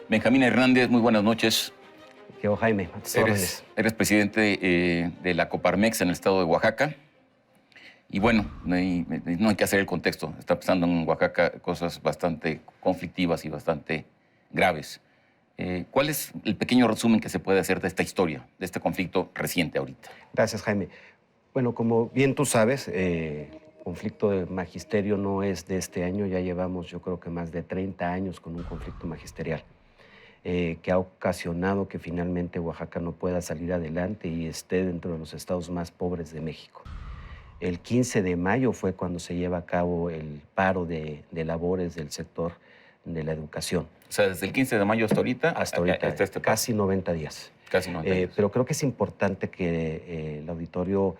Benjamín Hernández, muy buenas noches. Yo, Jaime, a tus órdenes. Eres presidente de la Coparmex en el estado de Oaxaca. Y bueno, no hay que hacer el contexto. Está pasando en Oaxaca cosas bastante conflictivas y bastante graves. ¿Cuál es el pequeño resumen que se puede hacer de esta historia, de este conflicto reciente ahorita? Gracias, Jaime. Bueno, como bien tú sabes, conflicto de magisterio no es de este año. Ya llevamos, yo creo que más de 30 años con un conflicto magisterial que ha ocasionado que finalmente Oaxaca no pueda salir adelante y esté dentro de los estados más pobres de México. El 15 de mayo fue cuando se lleva a cabo el paro de labores del sector de la educación. O sea, desde el 15 de mayo hasta ahorita. Hasta ahorita, casi 90 días. Casi 90 días. Pero creo que es importante que el auditorio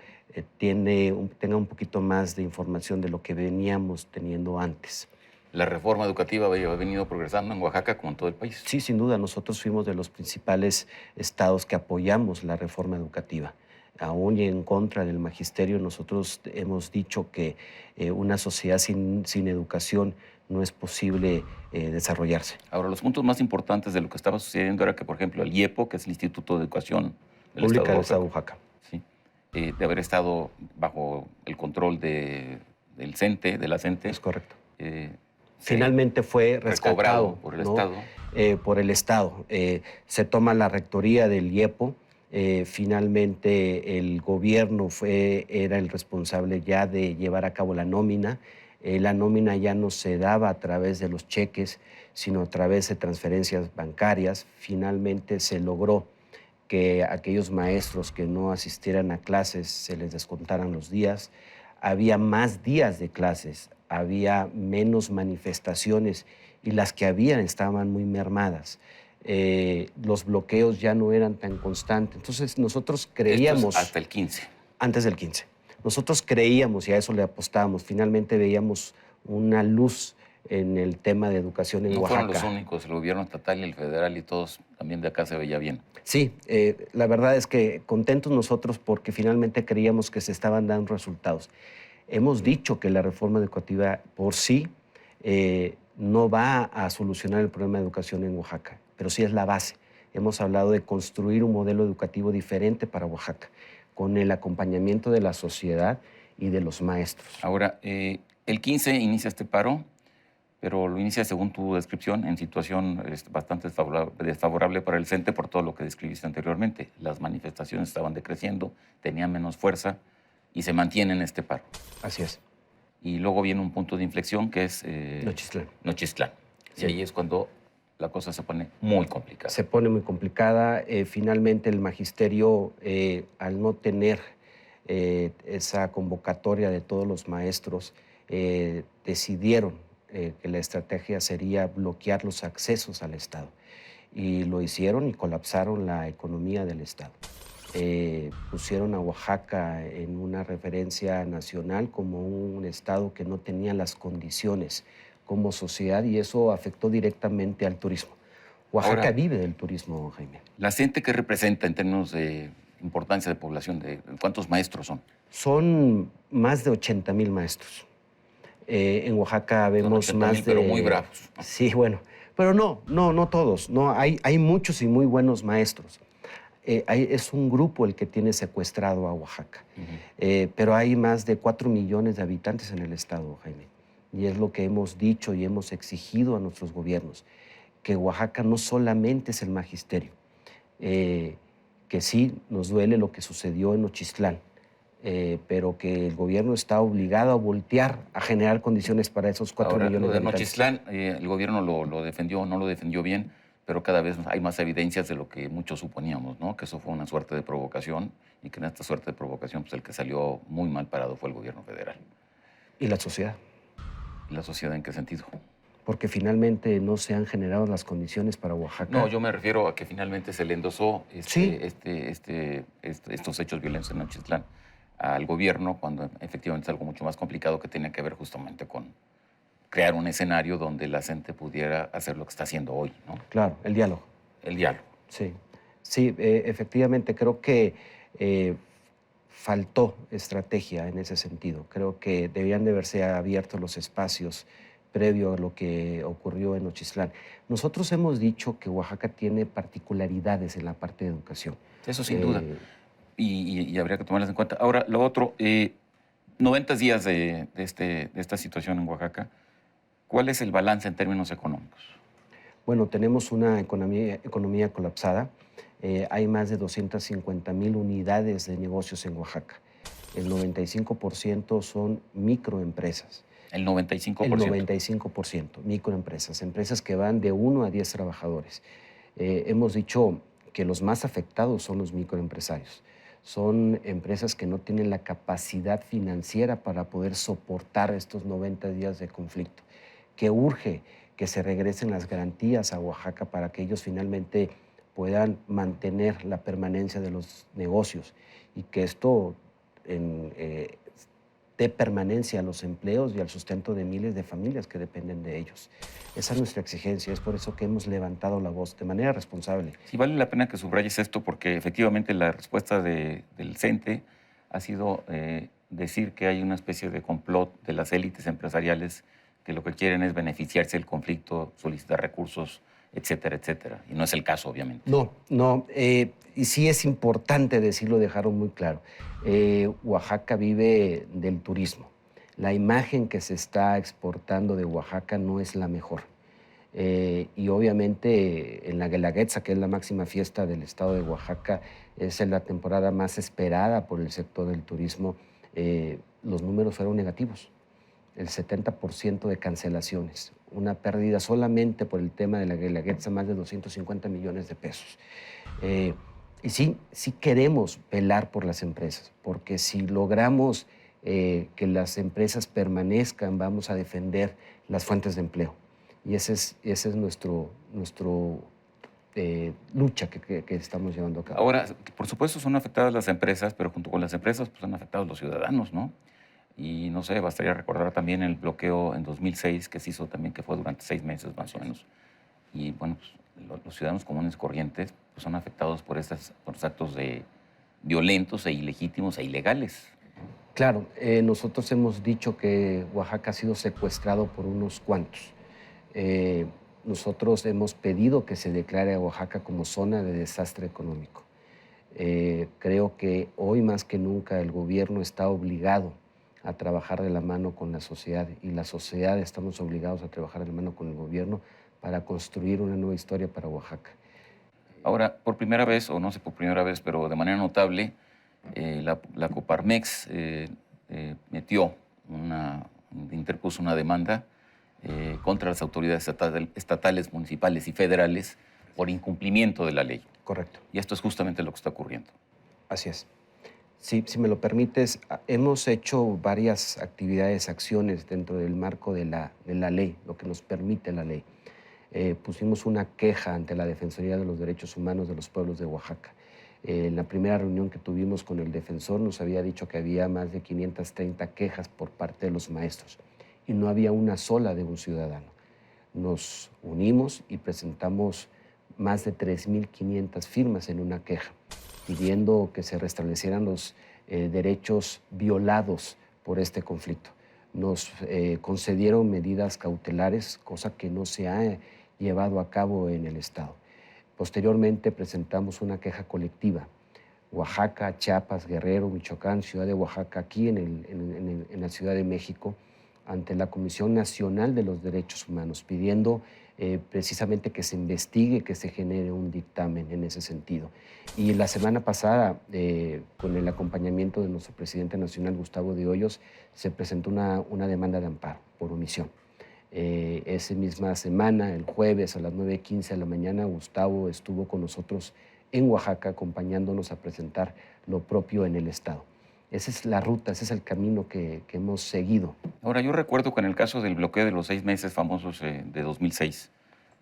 tenga un poquito más de información de lo que veníamos teniendo antes. ¿La reforma educativa ha venido progresando en Oaxaca como en todo el país? Sí, sin duda. Nosotros fuimos de los principales estados que apoyamos la reforma educativa. Aún y en contra del magisterio, nosotros hemos dicho que una sociedad sin educación no es posible desarrollarse. Ahora, los puntos más importantes de lo que estaba sucediendo era que, por ejemplo, el IEPO, que es el Instituto de Educación Pública del Estado de Oaxaca, sí, de haber estado bajo el control del CENTE, de la CENTE. Es correcto. Finalmente fue rescatado por el Estado. Por el Estado. Se toma la rectoría del IEPO. Finalmente el gobierno era el responsable ya de llevar a cabo la nómina. La nómina ya no se daba a través de los cheques, sino a través de transferencias bancarias. Finalmente se logró que aquellos maestros que no asistieran a clases se les descontaran los días. Había más días de clases, había menos manifestaciones y las que habían estaban muy mermadas. Los bloqueos ya no eran tan constantes. Entonces nosotros creíamos... Esto es hasta el 15. Antes del 15. Nosotros creíamos y a eso le apostábamos. Finalmente veíamos una luz en el tema de educación en Oaxaca. No fueron los únicos, el gobierno estatal y el federal y todos también de acá se veía bien. Sí, la verdad es que contentos nosotros porque finalmente creíamos que se estaban dando resultados. Hemos dicho que la reforma educativa por sí no va a solucionar el problema de educación en Oaxaca, pero sí es la base. Hemos hablado de construir un modelo educativo diferente para Oaxaca, con el acompañamiento de la sociedad y de los maestros. Ahora, el 15 inicia este paro, pero lo inicia, según tu descripción, en situación bastante desfavorable para el CENTE por todo lo que describiste anteriormente. Las manifestaciones estaban decreciendo, tenían menos fuerza y se mantiene en este paro. Así es. Y luego viene un punto de inflexión que es... Nochistlán. Sí. Y ahí es cuando la cosa se pone muy complicada. Se pone muy complicada. Finalmente el magisterio, al no tener esa convocatoria de todos los maestros, decidieron que la estrategia sería bloquear los accesos al Estado. Y lo hicieron y colapsaron la economía del Estado. Pusieron a Oaxaca en una referencia nacional como un estado que no tenía las condiciones como sociedad y eso afectó directamente al turismo. Oaxaca ahora vive del turismo, Jaime. ¿La gente qué representa en términos de importancia de población? ¿Cuántos maestros son? Son más de 80,000 maestros. En Oaxaca vemos más de... Pero muy bravos. Sí, bueno. Pero no todos. No, hay muchos y muy buenos maestros. Es un grupo el que tiene secuestrado a Oaxaca. Pero hay más de 4 millones de habitantes en el estado, Jaime. Y es lo que hemos dicho y hemos exigido a nuestros gobiernos, que Oaxaca no solamente es el magisterio, que sí nos duele lo que sucedió en Nochistlán, pero que el gobierno está obligado a voltear a generar condiciones para esos 4 millones de habitantes. Nochistlán, el gobierno lo defendió, no lo defendió bien, pero cada vez hay más evidencias de lo que muchos suponíamos, ¿no? Que eso fue una suerte de provocación y que en esta suerte de provocación pues, el que salió muy mal parado fue el gobierno federal. ¿Y la sociedad? ¿Y la sociedad en qué sentido? Porque finalmente no se han generado las condiciones para Oaxaca. No, yo me refiero a que finalmente se le endosó estos hechos violentos en Nochistlán al gobierno cuando efectivamente es algo mucho más complicado que tiene que ver justamente con crear un escenario donde la gente pudiera hacer lo que está haciendo hoy, ¿no? Claro, el diálogo. El diálogo. Sí, efectivamente, creo que faltó estrategia en ese sentido. Creo que debían de haberse abiertos los espacios previo a lo que ocurrió en Nochistlán. Nosotros hemos dicho que Oaxaca tiene particularidades en la parte de educación. Eso sin duda. Y habría que tomarlas en cuenta. Ahora, lo otro, 90 días de esta situación en Oaxaca, ¿cuál es el balance en términos económicos? Bueno, tenemos una economía colapsada. Hay más de 250,000 unidades de negocios en Oaxaca. El 95% son microempresas. El 95%. El 95%, microempresas, empresas que van de 1 a 10 trabajadores. Hemos dicho que los más afectados son los microempresarios. Son empresas que no tienen la capacidad financiera para poder soportar estos 90 días de conflicto, que urge que se regresen las garantías a Oaxaca para que ellos finalmente puedan mantener la permanencia de los negocios y que esto dé permanencia a los empleos y al sustento de miles de familias que dependen de ellos. Esa es nuestra exigencia, es por eso que hemos levantado la voz de manera responsable. Sí, vale la pena que subrayes esto porque efectivamente la respuesta del CENTE ha sido decir que hay una especie de complot de las élites empresariales que lo que quieren es beneficiarse del conflicto, solicitar recursos, etcétera, etcétera. Y no es el caso, obviamente. No, y sí es importante decirlo, dejarlo muy claro. Oaxaca vive del turismo. La imagen que se está exportando de Oaxaca no es la mejor. Y obviamente en la Guelaguetza, que es la máxima fiesta del estado de Oaxaca, es la temporada más esperada por el sector del turismo. Los números fueron negativos. El 70% de cancelaciones, una pérdida solamente por el tema de la Guelaguetza, más de 250 millones de pesos. Y sí queremos velar por las empresas, porque si logramos que las empresas permanezcan, vamos a defender las fuentes de empleo. Y ese es nuestro lucha que estamos llevando a cabo. Ahora, por supuesto son afectadas las empresas, pero junto con las empresas pues, son afectados los ciudadanos, ¿no? Y no sé, bastaría recordar también el bloqueo en 2006 que se hizo también, que fue durante 6 meses más o menos. Y bueno, pues, los ciudadanos comunes corrientes pues, son afectados por estos actos violentos e ilegítimos e ilegales. Claro, nosotros hemos dicho que Oaxaca ha sido secuestrado por unos cuantos. Nosotros hemos pedido que se declare a Oaxaca como zona de desastre económico. Creo que hoy más que nunca el gobierno está obligado a trabajar de la mano con la sociedad y la sociedad estamos obligados a trabajar de la mano con el gobierno para construir una nueva historia para Oaxaca. Ahora, por primera vez, o no sé por primera vez, pero de manera notable, la Coparmex interpuso una demanda contra las autoridades estatales, municipales y federales por incumplimiento de la ley. Correcto. Y esto es justamente lo que está ocurriendo. Así es. Sí, si me lo permites, hemos hecho varias actividades, acciones dentro del marco de la ley, lo que nos permite la ley. Pusimos una queja ante la Defensoría de los Derechos Humanos de los Pueblos de Oaxaca. En la primera reunión que tuvimos con el defensor nos había dicho que había más de 530 quejas por parte de los maestros y no había una sola de un ciudadano. Nos unimos y presentamos más de 3,500 firmas en una queja, pidiendo que se restablecieran los derechos violados por este conflicto. Nos concedieron medidas cautelares, cosa que no se ha llevado a cabo en el Estado. Posteriormente presentamos una queja colectiva. Oaxaca, Chiapas, Guerrero, Michoacán, Ciudad de Oaxaca, aquí en la Ciudad de México, ante la Comisión Nacional de los Derechos Humanos, pidiendo precisamente que se investigue, que se genere un dictamen en ese sentido. Y la semana pasada, con el acompañamiento de nuestro presidente nacional, Gustavo de Hoyos, se presentó una demanda de amparo por omisión. Esa misma semana, el jueves a las 9:15 de la mañana, Gustavo estuvo con nosotros en Oaxaca acompañándonos a presentar lo propio en el Estado. Esa es la ruta, ese es el camino que hemos seguido. Ahora, yo recuerdo que en el caso del bloqueo de los 6 meses famosos de 2006,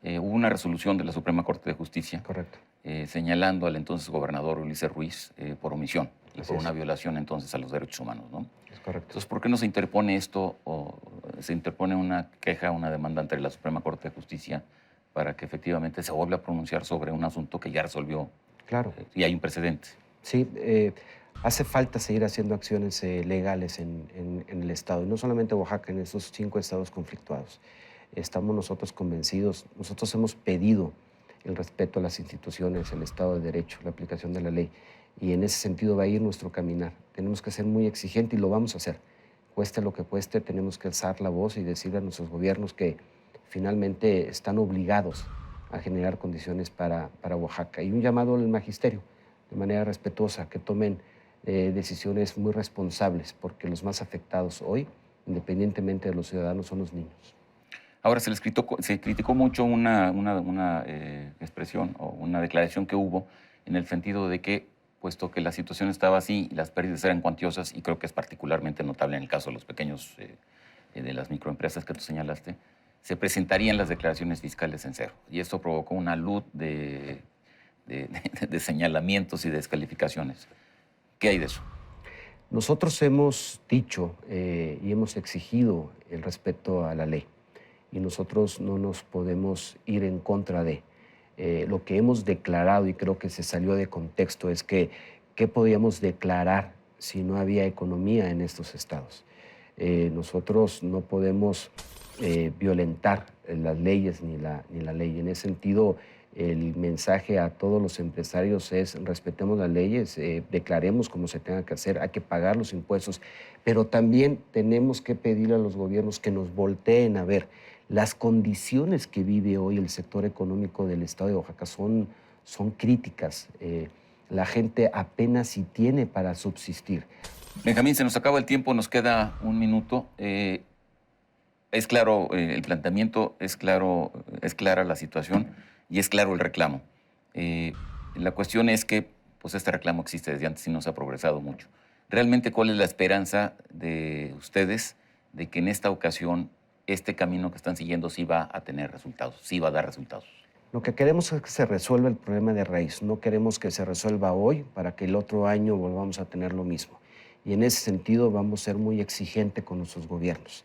hubo una resolución de la Suprema Corte de Justicia. Correcto. Señalando al entonces gobernador Ulises Ruiz por omisión y por una es. violación entonces a los derechos humanos, ¿no? Es correcto. Entonces, ¿por qué no se interpone esto o se interpone una queja, una demanda ante la Suprema Corte de Justicia para que efectivamente se vuelva a pronunciar sobre un asunto que ya resolvió? Claro. Y hay un precedente. Sí, hace falta seguir haciendo acciones legales en el Estado, y no solamente Oaxaca, en esos 5 estados conflictuados. Estamos nosotros convencidos, nosotros hemos pedido el respeto a las instituciones, el Estado de Derecho, la aplicación de la ley, y en ese sentido va a ir nuestro caminar. Tenemos que ser muy exigentes y lo vamos a hacer. Cueste lo que cueste, tenemos que alzar la voz y decirle a nuestros gobiernos que finalmente están obligados a generar condiciones para Oaxaca. Y un llamado al magisterio, de manera respetuosa, que tomen decisiones muy responsables, porque los más afectados hoy, independientemente de los ciudadanos, son los niños. Ahora, se criticó mucho una expresión o una declaración que hubo en el sentido de que, puesto que la situación estaba así y las pérdidas eran cuantiosas, y creo que es particularmente notable en el caso de los pequeños, de las microempresas que tú señalaste, se presentarían las declaraciones fiscales en cero. Y esto provocó una luz de señalamientos y descalificaciones. ¿Qué hay de eso? Nosotros hemos dicho y hemos exigido el respeto a la ley, y nosotros no nos podemos ir en contra de. Lo que hemos declarado, y creo que se salió de contexto, es que ¿qué podíamos declarar si no había economía en estos estados? Nosotros no podemos violentar las leyes ni la ley. En ese sentido, el mensaje a todos los empresarios es: respetemos las leyes, declaremos como se tenga que hacer, hay que pagar los impuestos, pero también tenemos que pedirle a los gobiernos que nos volteen a ver. Las condiciones que vive hoy el sector económico del estado de Oaxaca son críticas. La gente apenas si tiene para subsistir. Benjamín, se nos acaba el tiempo, nos queda un minuto. Es claro el planteamiento, es clara la situación y es claro el reclamo. La cuestión es que pues, este reclamo existe desde antes y no se ha progresado mucho. Realmente, ¿cuál es la esperanza de ustedes de que en esta ocasión este camino que están siguiendo sí va a tener resultados, sí va a dar resultados? Lo que queremos es que se resuelva el problema de raíz. No queremos que se resuelva hoy para que el otro año volvamos a tener lo mismo. Y en ese sentido vamos a ser muy exigentes con nuestros gobiernos.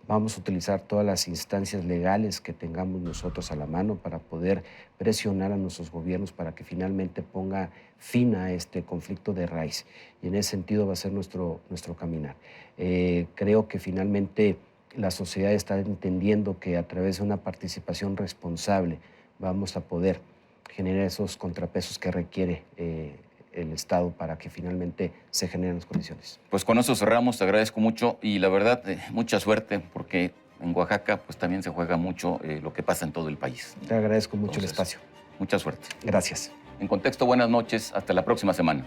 Vamos a utilizar todas las instancias legales que tengamos nosotros a la mano para poder presionar a nuestros gobiernos para que finalmente ponga fin a este conflicto de raíz. Y en ese sentido va a ser nuestro caminar. Creo que finalmente la sociedad está entendiendo que a través de una participación responsable vamos a poder generar esos contrapesos que requiere el Estado para que finalmente se generen las condiciones. Pues con eso cerramos, te agradezco mucho y la verdad, mucha suerte, porque en Oaxaca pues también se juega mucho lo que pasa en todo el país. Te agradezco mucho el espacio. Mucha suerte. Gracias. En Contexto, buenas noches, hasta la próxima semana.